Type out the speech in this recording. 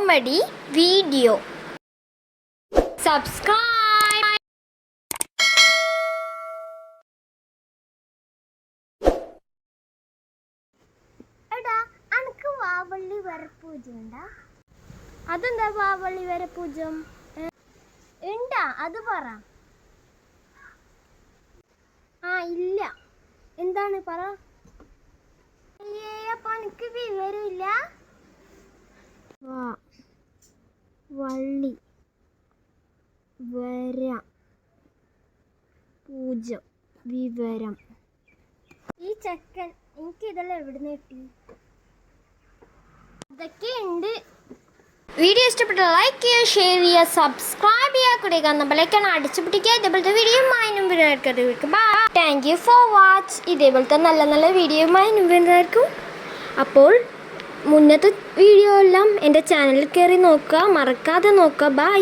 comedy video. Subscribe. എടാ അനക്ക് വാവള്ളി വരപ്പൂജ ഉണ്ടാ? അതെന്താ വാവള്ളി വരപ്പൂജം ഉണ്ടാ? അത് പറ. ഇല്ല. എന്താണ് പറ. അപ്പൊ എനിക്ക് വിവരമില്ല. വള്ളി വര പൂജം വിവരം. ഈ ചെക്കൻ എനിക്ക് ഇതെല്ലാം എവിടുന്ന് കിട്ടി? അതൊക്കെ ഉണ്ട്. വീഡിയോ ഇഷ്ടപ്പെട്ട ലൈക്ക് ചെയ്യുക, ഷെയർ ചെയ്യുക, സബ്സ്ക്രൈബ് ചെയ്യുക, കൂടെ കാണുന്ന ബെല്ലൈക്കൺ അടിച്ചു പിടിക്കുക. ഇതേപോലത്തെ വീഡിയോയുമായി വരുന്നവർക്കും താങ്ക് യു ഫോർ വാച്ച്. ഇതേപോലത്തെ നല്ല നല്ല വീഡിയോയുമായി വരുന്നവർക്കും. അപ്പോൾ മുന്നത്തെ വീഡിയോ എല്ലാം എൻ്റെ ചാനലിൽ കയറി നോക്കുക, മറക്കാതെ നോക്കുക. ബൈ.